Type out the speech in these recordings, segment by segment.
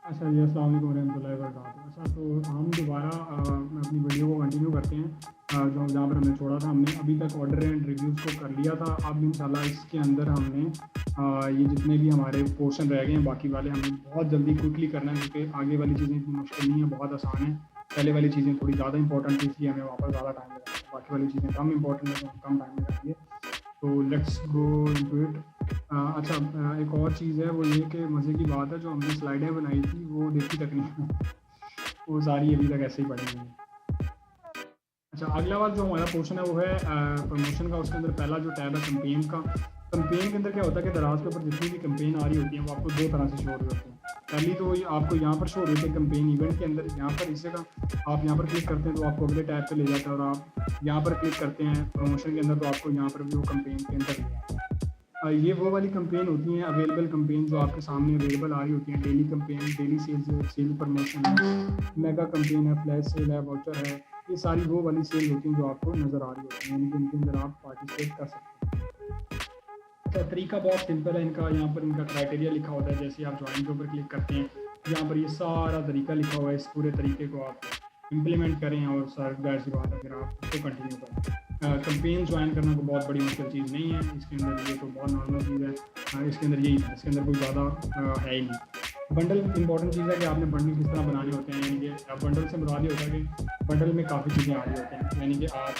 अच्छा जी, अस्सलाम वालेकुम रहमतुल्लाहि व बरकातुहू। अच्छा, तो हम दोबारा अपनी वीडियो को कंटिन्यू करते हैं, जो जहाँ पर हमने छोड़ा था। हमने अभी तक ऑर्डर एंड रिव्यूज़ को कर लिया था। अब इंशाल्लाह इसके अंदर हमने ये जितने भी हमारे पोर्शन रह गए हैं बाकी वाले, हमें बहुत जल्दी क्विकली करना है, क्योंकि आगे वाली चीज़ें इतनी मुश्किल नहीं है, बहुत आसान है। पहले वाली चीज़ें थोड़ी ज़्यादा इंपॉर्टेंट थी, इसलिए हमें वहाँ पर ज़्यादा टाइम लगा। बाकी वाली चीज़ें कम इंपॉर्टेंट है, तो हम कम टाइम में करेंगे। तो लेट्स गो इनटू इट। अच्छा, एक और चीज़ है, वो ये कि मज़े की बात है, जो हमने स्लाइडें बनाई थी वो देखी तक नहीं है। वो सारी अभी तक ऐसे ही पड़ी हुई हैं। अच्छा, अगला वाला जो हमारा पोर्शन है वो है प्रमोशन का। उसके अंदर पहला जो टैब है कैंपेन का। कैंपेन के अंदर क्या होता है कि दराज के ऊपर जितनी भी कैंपेन आ रही होती है वो आपको दो तरह से शो हो रही होती है। पहली तो ये आपको यहाँ पर शो हो रही है कैंपेन इवेंट के अंदर, यहाँ पर इसे का आप यहाँ पर क्लिक करते हैं तो आपको अगले टैब पे ले जाता है, और आप यहाँ पर क्लिक करते हैं प्रमोशन के अंदर तो आपको यहाँ पर भी वो कैंपेन के अंदर ले जाता है। ये वो वाली कैंपेन होती हैं, अवेलेबल कैंपेन जो आपके सामने अवेलेबल आ रही होती हैं। Daily campaign, daily sales, sale promotion है, मेगा कैंपेन है, फ्लैश सेल है, वाउचर है। ये सारी वो वाली सेल होती हैं जो आपको नज़र आ रही होती हैं, यानी कि इनके अंदर आप पार्टिसिपेट कर सकते हैं। अच्छा, तरीका बहुत सिंपल है इनका। यहाँ पर इनका क्राइटेरिया लिखा होता है। जैसे आप ज्वाइन के ऊपर क्लिक करते हैं, यहाँ पर ये सारा तरीका लिखा हुआ है। इस पूरे तरीके को आप इम्प्लीमेंट करें, और सर जाहिर सी बात है फिर आप उसको कंटिन्यू करें। कैंपेन ज्वाइन करना कोई बहुत बड़ी मुश्किल चीज़ नहीं है इसके अंदर, ये तो बहुत नॉर्मल चीज़ है। इसके अंदर यही था, इसके अंदर कोई ज़्यादा है ही नहीं। बंडल इंपॉर्टेंट चीज़ है कि आपने बंडल किस तरह बनाने होते हैं, यानी कि बंडल से मुराद ये होता है कि बंडल में काफ़ी चीज़ें आ रही होती हैं, यानी कि आप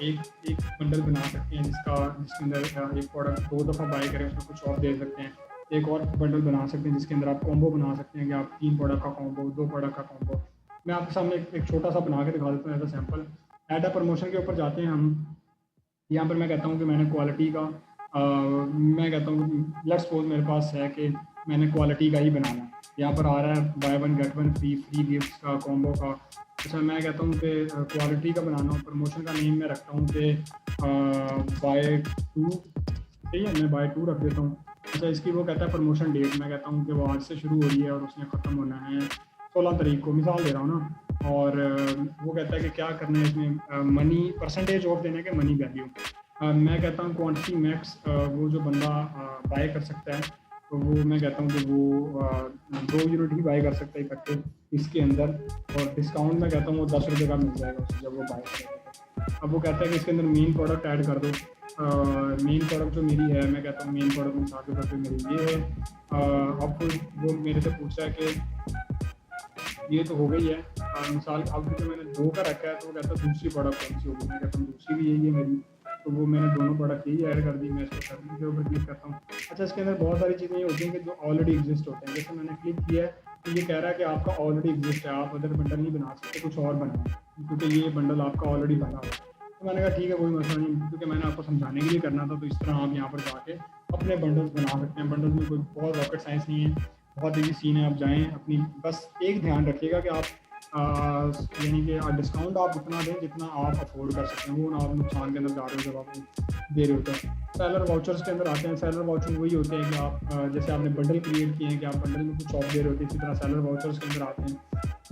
एक एक बंडल बना सकते हैं जिसके अंदर एक प्रोडक्ट दो दफ़ा बाय करें, उसमें कुछ ऑफ दे सकते हैं। एक और बंडल बना सकते हैं जिसके अंदर आप कॉम्बो बना सकते हैं कि आप 3 प्रोडक्ट का कॉम्बो, 2 प्रोडक्ट का कॉम्बो। मैं आपके सामने एक छोटा सा बना के दिखा देता हूँ as a sample. Add a promotion के ऊपर जाते हैं हम। यहाँ पर मैं कहता हूँ कि मैंने क्वालिटी का मैं कहता हूँ लेट्स सपोज मेरे पास है कि मैंने क्वालिटी का ही बनाना है। यहाँ पर आ रहा है by one get one free, free gifts का, कॉम्बो का। अच्छा, मैं कहता हूँ कि क्वालिटी का बनाना हूँ। प्रमोशन का नेम मैं रखता हूँ कि बाय टू, ठीक है, मैं बाय टू रख देता हूँ। अच्छा, इसकी वो कहता है प्रमोशन डेट, मैं कहता हूँ कि वो आज से शुरू हो रही है और उसने ख़त्म होना है 16 तारीख को, मिसाल दे रहा हूँ ना। और वो कहता है कि क्या करना है इसमें, मनी परसेंटेज ऑफ देना है कि मनी वैल्यू। मैं कहता हूँ क्वांटिटी मैक्स, वो जो बंदा बाय कर सकता है, तो वो मैं कहता हूँ कि वो 2 यूनिट ही बाय कर सकता है इकट्ठे इसके अंदर। और डिस्काउंट मैं कहता हूँ वो 10 रुपये का मिल जाएगा उसे जब वो बाय करेगा। अब वो कहता है कि इसके अंदर मेन प्रोडक्ट ऐड कर दो। मेन प्रोडक्ट जो मेरी है, मैं कहता हूँ मेन प्रोडक्ट मिसाल के तौर पर मेरी ये है। अब वो मेरे से पूछ रहा है कि ये तो हो गई है। मिसाल अब क्योंकि मैंने 2 का रखा है, तो वो कहता है दूसरी प्रोडक्ट कौन सी होगी, मैं कहता हूँ दूसरी भी यही है मेरी। तो वो मैंने दोनों प्रोडक्ट यही ऐड कर दी। मैं इसको सर्विस के ऊपर क्लिक करता हूँ। अच्छा, इसके अंदर बहुत सारी चीज़ें ये होती हैं कि जो ऑलरेडी एग्जिस्ट होते हैं। जैसे मैंने क्लिक किया है तो ये कह रहा है कि आपका ऑलरेडी एग्जिस्ट है, आप अदर बंडल नहीं बना सकते, कुछ और बनाएं, क्योंकि ये बंडल आपका ऑलरेडी बना हुआ है। तो मैंने कहा ठीक है, कोई मसला नहीं, क्योंकि मैंने आपको समझाने के लिए करना था। तो इस तरह आप यहाँ पर जाके अपने बंडल्स बना सकते हैं। बंडल्स में कोई बहुत रॉकेट साइंस नहीं है, बहुत ईजी सीन है। आप जाएँ अपनी, बस एक ध्यान रखिएगा कि आप यानी कि डिस्काउंट आप उतना दें जितना आप अफोर्ड कर सकते हैं, वो ना आप नुकसान के अंदर जा रहे हो जब आप दे रहे होते हैं। सेलर वाउचर्स के अंदर आते हैं। सेलर वाउचर वही होते हैं कि आप जैसे आपने बंडल क्रिएट किए हैं कि आप बंडल में कुछ ऑफ दे रहे होते हैं, इसी तरह सेलर वाउचर्स के अंदर आते हैं।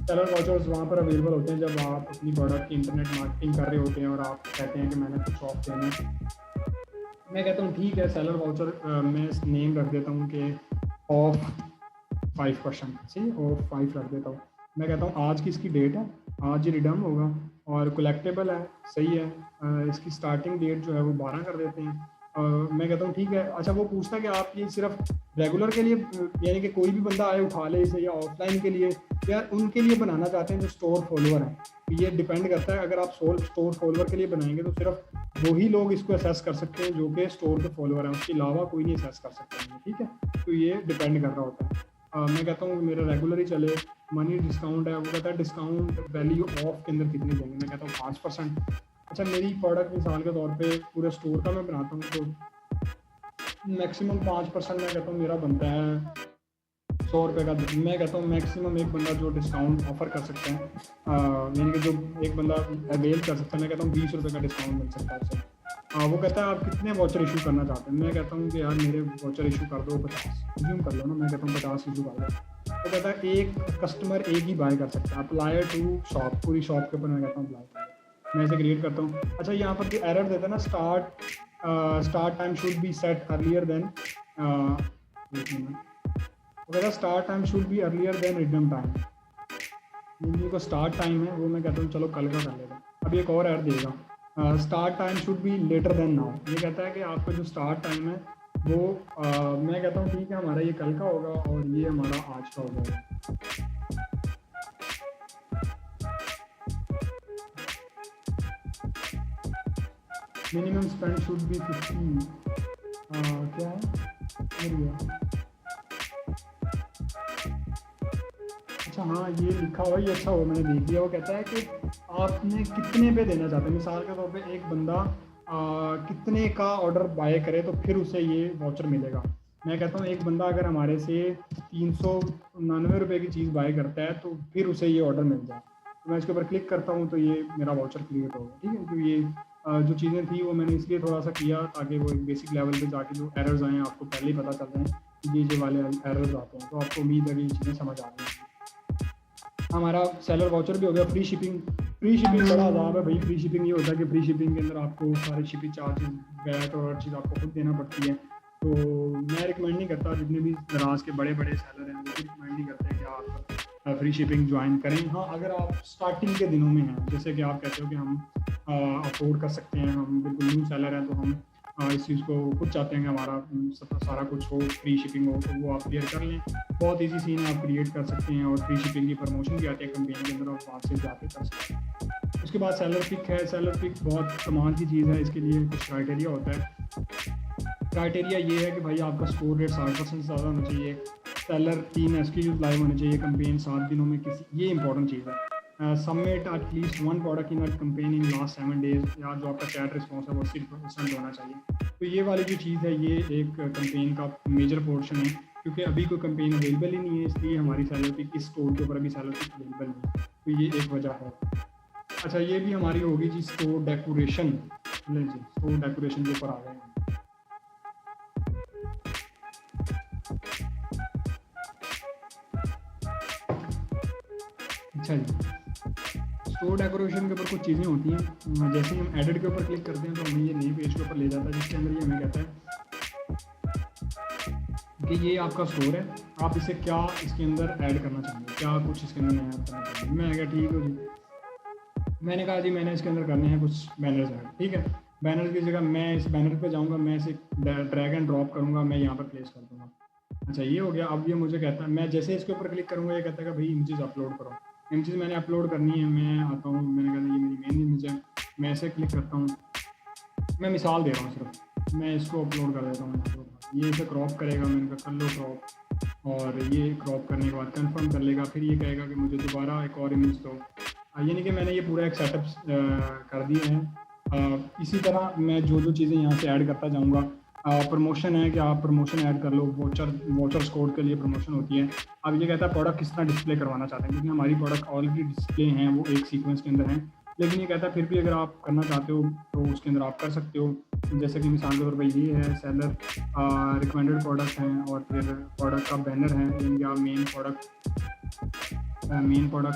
सेलर वाउचर्स वहाँ पर अवेलेबल होते हैं जब आप अपनी प्रोडक्ट की इंटरनेट मार्केटिंग कर रहे होते हैं और आप कहते हैं कि मैंने कुछ ऑफ देना है। मैं कहता हूँ ठीक है, सेलर वाउचर मैं नेम रख देता हूँ कि ऑफ 5%, सही, और 5 रख देता हूँ। मैं कहता हूँ आज की इसकी डेट है, आज ये रिडम होगा, और कलेक्टेबल है, सही है। इसकी स्टार्टिंग डेट जो है वो 12 कर देते हैं। मैं कहता हूँ ठीक है। अच्छा, वो पूछता है कि आप ये सिर्फ रेगुलर के लिए, यानी कि कोई भी बंदा आए उठा ले इसे, या ऑफलाइन के लिए, या उनके लिए बनाना चाहते हैं जो स्टोर फॉलोअर हैं। तो ये डिपेंड करता है। अगर आप स्टोर फॉलोअर के लिए बनाएंगे तो सिर्फ वही लोग इसको असेस कर सकते हैं जो कि स्टोर के फॉलोअर हैं, उसके अलावा कोई नहीं असेस कर सकता है, ठीक है। तो ये डिपेंड कर रहा होता है। मैं कहता हूँ मेरा रेगुलर ही चले। मनी डिस्काउंट है, वो कहता है डिस्काउंट वैल्यू ऑफ के अंदर कितने देंगे, मैं कहता हूँ 5%। अच्छा, मेरी प्रोडक्ट मिसाल के तौर पे पूरे स्टोर का मैं बनाता हूँ, तो मैक्सिमम 5% मैं कहता हूँ मेरा बनता है 100 रुपये का। मैं कहता हूँ मैक्सिमम एक बंदा जो डिस्काउंट ऑफर कर सकता है, यानी कि जो एक बंदा अवेल कर सकता है, मैं कहता हूँ 20 रुपये का डिस्काउंट मिल सकता है उससे। वो कहता है आप कितने वाउचर इशू करना चाहते हैं, मैं कहता हूँ कि यार मेरे वाउचर इशू कर दो 50, रिज्यूम कर लो ना, मैं कहता हूँ 50 इशू कर दो। तो कहता है एक कस्टमर एक ही बाय कर सकता है, अप्लाई टू शॉप, पूरी शॉप के ऊपर मैं कहता हूँ अप्लाई कर दो। मैं इसे क्रिएट करता हूँ। अच्छा, यहाँ पर जो एरर देता है ना, start time should be set earlier than, वो कहता है start time should be earlier than redeem time. Movie को स्टार्ट टाइम है वो मैं कहता हूँ चलो कल का कर लेता हूँ। अभी एक और ऐड देगा, start time should be later than now. ये कहता है कि आपका जो स्टार्ट टाइम है वो मैं कहता हूँ ठीक है हमारा ये कल का होगा और ये हमारा आज का हो जाएगा। Minimum spend should be 50। क्या है अच्छा हाँ ये लिखा हुआ ये अच्छा हुआ मैंने देख लिया। वो कहता है कि आपने कितने पे देना चाहते हैं। मिसाल के तौर पे एक बंदा कितने का ऑर्डर बाय करे तो फिर उसे ये वाउचर मिलेगा। मैं कहता हूँ एक बंदा अगर हमारे से 399 रुपये की चीज़ बाय करता है तो फिर उसे ये ऑर्डर मिल जाए। तो मैं इसके ऊपर क्लिक करता हूँ तो ये मेरा वाउचर क्रिएट होगा। ठीक है, क्योंकि ये जो चीज़ें थी वो मैंने इसलिए थोड़ा सा किया ताकि वो एक बेसिक लेवल पे जाके जो एरर्स आए आपको पहले ही पता चल जाए कि ये वाले एरर्स आते हैं। तो आपको उम्मीद है कि ये चीज़ें समझ आ रही हैं। हमारा सेलर वाउचर भी हो गया। फ्री शिपिंग बड़ा अजाब है भाई। फ्री शिपिंग ये होता है कि फ्री शिपिंग के अंदर आपको सारे शिपिंग चार्जेस वैट और हर चीज़ आपको खुद देना पड़ती है। तो मैं रिकमेंड नहीं करता, जितने भी दराज के बड़े बड़े सेलर हैं वो भी रिकमेंड नहीं करते कि आप फ्री शिपिंग ज्वाइन करें। हाँ अगर आप स्टार्टिंग के दिनों में हैं, जैसे कि आप कहते हो कि हम अफोर्ड कर सकते हैं, हम बिल्कुल न्यू सेलर हैं तो हम इस चीज़ को खुद चाहते हैं कि हमारा सारा कुछ हो, फ्री शिपिंग हो, तो वो आप क्लियर कर लें। बहुत इजी सीन आप क्रिएट कर सकते हैं और फ्री शिपिंग की प्रमोशन भी आती है कंपेन के अंदर, आप वहाँ से जाके कर सकते हैं। उसके बाद सेलर पिक है। सेलर पिक बहुत कमाल की चीज़ है। इसके लिए कुछ क्राइटेरिया होता है। क्राइटेरिया ये है कि भाई आपका स्कोर रेट 60% से ज़्यादा होना चाहिए, सेलर 3 SKUs लाइव होने चाहिए, कंपेन 7 दिनों में किसी, ये इंपॉर्टेंट चीज़ है। Submit at least 1 product in campaign in last 7 days, या जो आपका चैट रिस्पॉन्स है वो 60% होना चाहिए। तो ये वाली जो चीज़ है ये एक कंपेन का मेजर पोर्शन है, क्योंकि अभी कोई कंपेन अवेलेबल ही नहीं है, इसलिए हमारी सेलर पिक इस स्टोर के ऊपर अभी सेलर पिक अवेलेबल नहीं है। तो ये एक वजह है। अच्छा ये भी हमारी होगी जी स्टोर डेकोरेशन। जी स्टोर डेकोरेशन के ऊपर आ गए हैं। अच्छा जी, स्टोर डेकोरेशन के ऊपर कुछ चीज़ें होती हैं। जैसे ही हम एडिट के ऊपर क्लिक करते हैं तो हमें ये नई पेज के ऊपर ले जाता है, जिसके अंदर ये हमें कहता है कि ये आपका स्टोर है, आप इसे क्या इसके अंदर ऐड करना चाहेंगे, क्या कुछ इसके अंदर नया करना चाहेंगे। मैं कहा ठीक है जी, मैंने कहा जी मैंने इसके अंदर करने हैं कुछ बैनर्स ऐड। ठीक है, बैनर की जगह मैं इस बैनर पे जाऊँगा, मैं इसे ड्रैग एंड ड्रॉप करूँगा, मैं यहाँ पर प्लेस कर दूँगा। अच्छा ये हो गया। अब ये मुझे कहता है, मैं जैसे इसके ऊपर क्लिक करूँगा ये कहता है कि भाई इमेजेस अपलोड करो। इमेजेस मैंने अपलोड करनी है, मैं आता हूँ, मैंने कहा ये मेरी मेन इमेज है, मैं ऐसे क्लिक करता हूँ। मैं मिसाल दे रहा हूँ सिर्फ, मैं इसको अपलोड कर देता हूँ। ये इसे क्रॉप करेगा, मैंने कहा कर लो क्रॉप, और ये क्रॉप करने के बाद कंफर्म कर लेगा। फिर ये कहेगा कि मुझे दोबारा एक और इमेज दो। यानी कि मैंने ये पूरा एक सेटअप कर दिया है। इसी तरह मैं जो चीज़ें यहाँ से ऐड करता जाऊँगा। प्रमोशन है कि आप प्रमोशन ऐड कर लो, वोचर्स कोड के लिए प्रमोशन होती है। अब ये कहता है प्रोडक्ट किस तरह डिस्प्ले करवाना चाहते हैं, क्योंकि हमारी प्रोडक्ट ऑलरेडी डिस्प्ले हैं, वो एक सीक्वेंस के अंदर हैं। लेकिन ये कहता है फिर भी अगर आप करना चाहते हो तो उसके अंदर आप कर सकते हो। जैसे कि मिसाल के तौर पर ये है सेलर रिकमेंडेड प्रोडक्ट हैं, और फिर प्रोडक्ट का बैनर है, यानी कि आप मेन प्रोडक्ट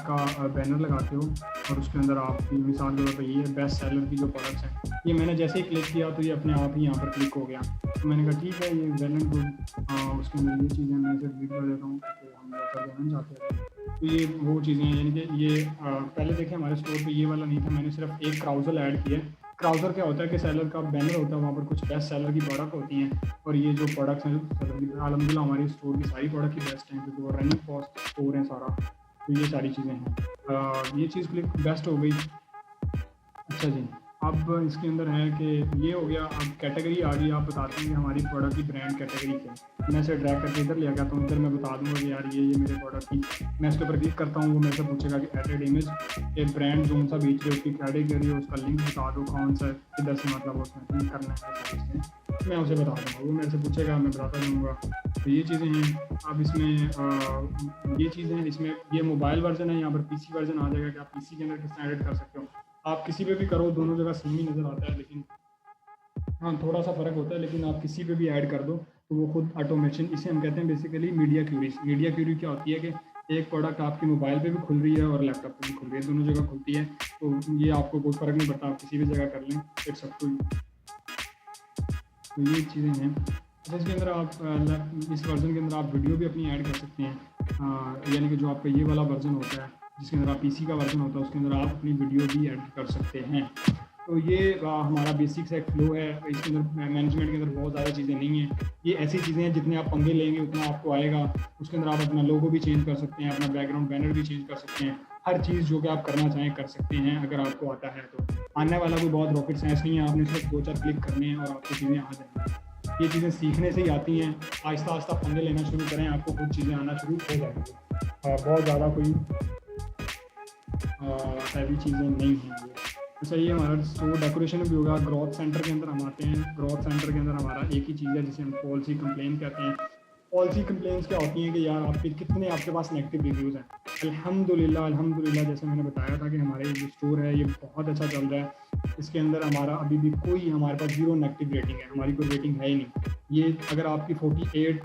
का बैनर लगाते हो, और उसके अंदर आप मिसाल के तौर पर ये है बेस्ट सेलर की जो प्रोडक्ट्स हैं। ये मैंने जैसे ही क्लिक किया तो ये अपने आप ही यहाँ पर क्लिक हो गया। तो मैंने कहा ठीक है ये वेल एंड गुड। उसके अंदर ये चीज़ें मैं इसे डिलीट कर देता हूँ, तो हम कर देना चाहते हैं। तो ये वो चीज़ें हैं, यानी कि ये पहले देखें हमारे स्टोर पे ये वाला नहीं था, मैंने सिर्फ एक क्राउजल ऐड किया। क्राउजर क्या होता है कि सेलर का बैनर होता है, वहाँ पर कुछ बेस्ट सेलर की प्रोडक्ट होती हैं, और ये जो प्रोडक्ट्स हैं सेलर की, अलहमदिल्ला हमारी स्टोर की सारी प्रोडक्ट की बेस्ट हैं, क्योंकि वो रनिंग कॉस्ट स्टोर है सारा। तो ये सारी चीज़ें हैं। ये चीज़ क्लिक बेस्ट हो गई। अच्छा जी, अब इसके अंदर है कि ये हो गया। अब कैटेगरी आ गई, आप बताते हैं कि हमारी प्रोडक्ट की ब्रांड कैटेगरी क्या है। मैं इसे ड्रैग करके इधर ले गया तो इधर मैं बता दूंगा कि यार ये मेरे प्रोडक्ट की, मैं इसके ऊपर क्लिक करता हूँ, वो मेरे से पूछेगा कि एडेड इमेज, एक ब्रांड जो सा बेच रहे हो उसकी कैटेगरी है, उसका लिंक बता दो कौन सा, किधर से मतलब उसमें क्लिक करना है, मैं उसे बता दूँगा, वो मेरे से पूछेगा, मैं बताता जाऊँगा। तो ये चीज़ें हैं। अब इसमें ये चीज़ें, इसमें ये मोबाइल वर्जन है, यहाँ पर PC वर्जन आ जाएगा कि आप PC के अंदर किस तरह एडिट कर सकते हो। आप किसी पे भी करो, दोनों जगह सेम ही नज़र आता है, लेकिन हाँ थोड़ा सा फ़र्क होता है। लेकिन आप किसी पे भी ऐड कर दो तो वो खुद ऑटोमेशन, इसे हम कहते हैं basically media query. Media query क्या होती है कि एक प्रोडक्ट आपकी मोबाइल पे भी खुल रही है और लैपटॉप पे भी खुल रही है, दोनों जगह खुलती है, तो ये आपको कोई फ़र्क नहीं पड़ता, आप किसी भी जगह कर लें, इट्स अप टू यू। तो ये चीज़ें हैं। जिसके अंदर आप इस वर्ज़न के अंदर आप वीडियो भी अपनी ऐड कर सकते हैं। यानी कि जो आपका ये वाला वर्ज़न होता है, जिसके अंदर आप पीसी का वर्ज़न होता है, उसके अंदर आप अपनी वीडियो भी ऐड कर सकते हैं। तो ये हमारा बेसिक सा एक फ्लो है। इसके अंदर मैनेजमेंट के अंदर बहुत ज़्यादा चीज़ें नहीं हैं। ये ऐसी चीज़ें हैं जितने आप पंगे लेंगे उतना आपको आएगा। उसके अंदर आप अपना लोगो भी चेंज कर सकते हैं, अपना बैकग्राउंड बैनर भी चेंज कर सकते हैं। हर चीज़ जो कि आप करना चाहें कर सकते हैं, अगर आपको आता है तो। आने वाला कोई बहुत रॉकेट साइंस नहीं है, आपने सिर्फ 2-4 क्लिक करने हैं और आपको चीज़ें आ जाएंगी। ये चीज़ें सीखने से ही आती हैं। आहिस्ता-आहिस्ता पंगे लेना शुरू करें, आपको कुछ चीज़ें आना शुरू हो जाएंगी। बहुत ज़्यादा कोई हैवी चीज़ें नहीं हैं ये। अच्छा, ये हमारा स्टोर डेकोरेशन भी होगा। ग्रोथ सेंटर के अंदर हम आते हैं। ग्रोथ सेंटर के अंदर हमारा एक ही चीज़ है जिसे हम पॉलिसी कंप्लेन कहते हैं। पॉलिसी कंप्लेंट्स क्या होती हैं कि यार कितने आपके पास नेगेटिव रिव्यूज़ हैं। अल्हम्दुलिल्लाह जैसे मैंने बताया था कि हमारे जो स्टोर है ये बहुत अच्छा चल रहा है। इसके अंदर हमारा अभी भी हमारे पास 0 नेगेटिव रेटिंग है। हमारी कोई रेटिंग है ही नहीं। ये अगर आपकी 48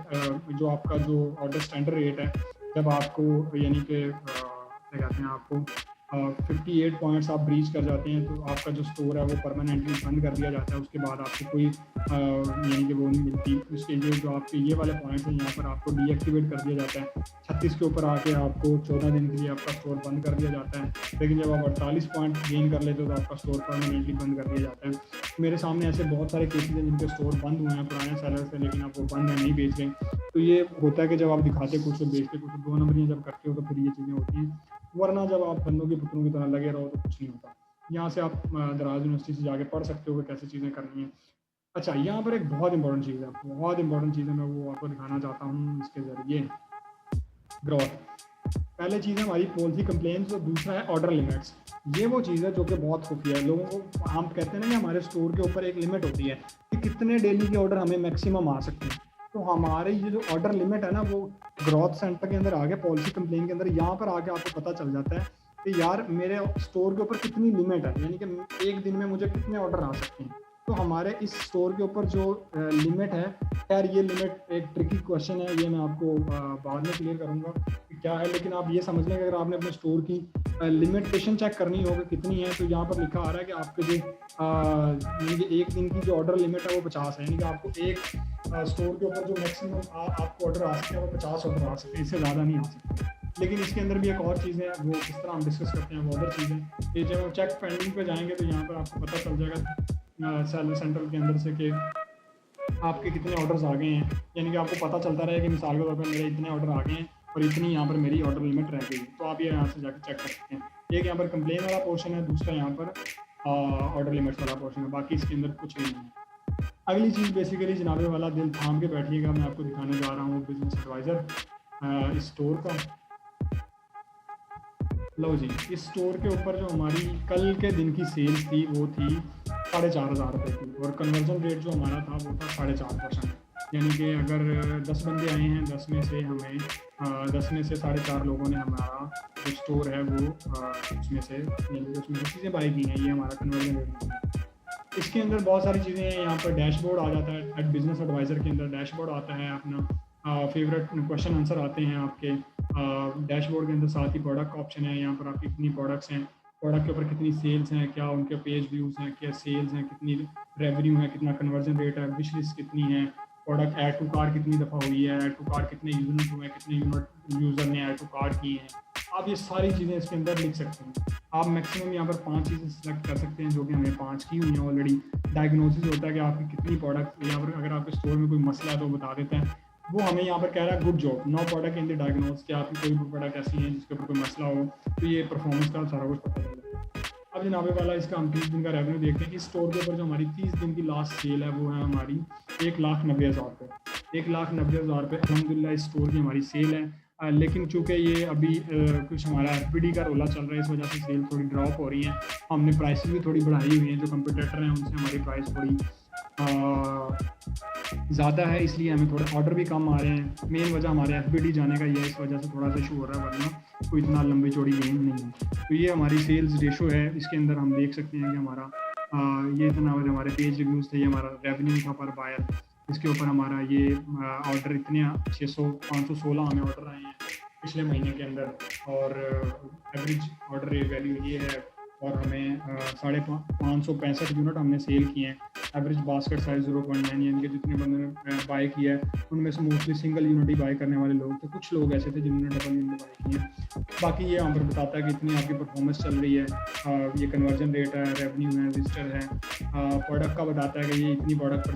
जो आपका जो ऑर्डर स्टैंडर्ड रेट है, जब आपको यानी कि क्या कहते हैं, आपको 58 पॉइंट्स आप ब्रीच कर जाते हैं तो आपका जो स्टोर है वो परमानेंटली बंद कर दिया जाता है। उसके बाद आपको कोई यानी कि वो नहीं मिलती। उसके जो आपके ये वाले पॉइंट्स हैं यहाँ पर आपको डीएक्टिवेट कर दिया जाता है। 36 के ऊपर आके आपको 14 दिन के लिए आपका स्टोर बंद कर दिया जाता है। लेकिन जब आप 48 पॉइंट गेन कर लेते हो तो आपका स्टोर परमानेंटली बंद कर दिया जाता है। मेरे सामने ऐसे बहुत सारे केसेज हैं जिनके स्टोर बंद हुए हैं पुराने सेलर से, लेकिन आप वो बंद है, नहीं बेच रहे। तो ये होता है कि जब आप दिखाते कुछ और बेचते कुछ, 2 नंबरियाँ जब करते हो तो फिर ये चीज़ें होती हैं। वरना जब आप बंदों के पुत्रों की तरह लगे रहो तो कुछ नहीं होता। यहाँ से आप दराज यूनिवर्सिटी से जाके पढ़ सकते हो कि कैसे चीज़ें करनी है। अच्छा, यहाँ पर एक बहुत इंपॉर्टेंट चीज़ है, मैं वो आपको दिखाना चाहता हूँ इसके ज़रिए। ग्रोथ पहले चीज़ है हमारी पॉलिसी कंप्लेंट्स और दूसरा है ऑर्डर लिमिट्स। ये वो चीज़ है जो कि बहुत खुफिया है। लोगों को हम कहते हैं ना कि हमारे स्टोर के ऊपर एक लिमिट होती है कि कितने डेली के ऑर्डर हमें मैक्सिमम आ सकते हैं। तो हमारे ये जो ऑर्डर लिमिट है ना वो ग्रोथ सेंटर के अंदर आगे पॉलिसी कंप्लेन के अंदर यहाँ पर आके आपको पता चल जाता है कि यार मेरे स्टोर के ऊपर कितनी लिमिट है, यानी कि एक दिन में मुझे कितने ऑर्डर आ सकते हैं। तो हमारे इस स्टोर के ऊपर जो लिमिट है, खैर ये लिमिट एक ट्रिकी क्वेश्चन है, ये मैं आपको बाद में क्लियर करूँगा कि क्या है। लेकिन आप ये समझ लें कि अगर आपने अपने स्टोर की लिमिटेशन चेक करनी होगी कितनी है, तो यहाँ पर लिखा आ रहा है कि आपके जो यानी कि एक दिन की जो ऑर्डर लिमिट है वो 50 है। यानी कि आपको एक स्टोर के ऊपर जो मैक्सिमम आपको ऑर्डर आ सकते हैं वो 50 ऑर्डर आ सकते हैं, इससे ज़्यादा नहीं आ सकते। लेकिन इसके अंदर भी एक और चीज़ है, वो किस तरह हम डिस्कस करते हैं वो अदर चीज़ है। ये जब हम चेक पेंडिंग पे जाएंगे तो यहाँ पर आपको पता चल जाएगा सेलर सेंटर के अंदर से कि आपके कितने ऑर्डर्स आ गए हैं। यानी कि आपको पता चलता रहे कि मिसाल के तौर पर मेरे इतने ऑर्डर आ गए हैं और इतनी यहाँ पर मेरी ऑर्डर लिमिट रह गई। तो आप ये यहाँ से जाकर चेक कर सकते हैं। एक यहाँ पर कंप्लेन वाला पोर्शन है, दूसरा यहाँ पर ऑर्डर लिमिट्स वाला पोर्शन है। बाकी इसके अंदर कुछ नहीं है। अगली चीज़ बेसिकली जनाबे वाला दिल थाम के बैठिएगा, मैं आपको दिखाने जा रहा हूँ बिजनेस एडवाइज़र इस स्टोर का। लो जी, इस स्टोर के ऊपर जो हमारी कल के दिन की सेल्स थी वो थी 4,500 रुपये की, और कन्वर्जन रेट जो हमारा था वो था 4.5%। यानी कि अगर 10 बंदे आए हैं, 10 में से 4.5 लोगों ने हमारा जो स्टोर है वो उसमें से चीज़ें बाई की हैं। ये हमारा कन्वर्जन रेट है। इसके अंदर बहुत सारी चीज़ें हैं। यहाँ पर डैशबोर्ड आ जाता है, बिजनेस एडवाइज़र के अंदर डैशबोर्ड आता है, अपना फेवरेट क्वेश्चन आंसर आते हैं आपके डैशबोर्ड के अंदर। साथ ही प्रोडक्ट का ऑप्शन है, यहाँ पर आपकी कितनी प्रोडक्ट्स हैं, प्रोडक्ट के ऊपर कितनी सेल्स हैं, क्या उनके पेज व्यूज़ हैं, क्या सेल्स हैं, कितनी रेवेन्यू है, कितना कन्वर्जन रेट है, विश लिस्ट कितनी है, प्रोडक्ट ऐड टू कार्ट कितनी दफ़ा हुई है, ऐड टू कार्ट कितने यूनिट हुए हैं, कितने यूज़र ने ऐड टू कार्ट किए हैं। आप ये सारी चीज़ें इसके अंदर लिख सकते हैं। आप मैक्सिमम यहाँ पर 5 चीज़ें सेलेक्ट कर सकते हैं, जो कि हमने 5 की हुई हैं ऑलरेडी। डायग्नोसिस होता है कि आपकी कितनी प्रोडक्ट, यहाँ पर अगर आपके स्टोर में कोई मसला है तो बता देते हैं। वो हमें यहाँ पर कह रहा है good job, no product in the diagnose, कि आपकी कोई भी प्रोडक्ट ऐसी है जिसके ऊपर कोई मसला हो, तो ये परफॉर्मेंस का सारा कुछ पता चलता है। अब जनाबे वाला इसका हम 30 दिन का रेवेन्यू देखते हैं। इस स्टोर के ऊपर जो हमारी 30 दिन की लास्ट सेल है वो है हमारी 1,90,000 रुपये। 1,90,000 रुपये अलहमदिल्ला इस स्टोर की हमारी सेल है। लेकिन चूँकि ये अभी कुछ हमारा FPD का रोला चल रहा है, इस वजह से सेल थोड़ी ड्रॉप हो रही है। हमने प्राइस भी थोड़ी बढ़ाई हुई है, जो कंपटीटर हैं उनसे हमारी प्राइस थोड़ी ज़्यादा है, इसलिए हमें थोड़े ऑर्डर भी कम आ रहे हैं। मेन वजह हमारे FPD जाने का ये है, इस वजह से थोड़ा सा इशू हो रहा है, वरना कोई इतना लंबी चौड़ी गेम नहीं है। तो ये हमारी सेल्स रेशो है। इसके अंदर हम देख सकते हैं कि हमारा ये इतना हमारे पेज रिव्यूज़ थे, ये हमारा रेवेन्यू था पर बायर। इसके ऊपर हमारा ये ऑर्डर इतने 516 हमें ऑर्डर आए हैं पिछले महीने के अंदर, और एवरेज ऑर्डर वैल्यू ये है और हमें 565 यूनिट हमने सेल किए हैं। एवरेज बास्केट साइज़ 0.9, यानी कि जितने बंदों ने बाय किया है उनमें से मोस्टली सिंगल यूनिट ही बाय करने वाले लोग थे। कुछ लोग ऐसे थे जिन्होंने डबल यूनिट बाय किए हैं। बाकी ये यहाँ पर बताता है कि इतनी आपकी परफॉर्मेंस चल रही है, ये कन्वर्जन रेट है, रेवेन्यू है, विजिटर है। प्रोडक्ट का बताता है कि ये इतनी प्रोडक्ट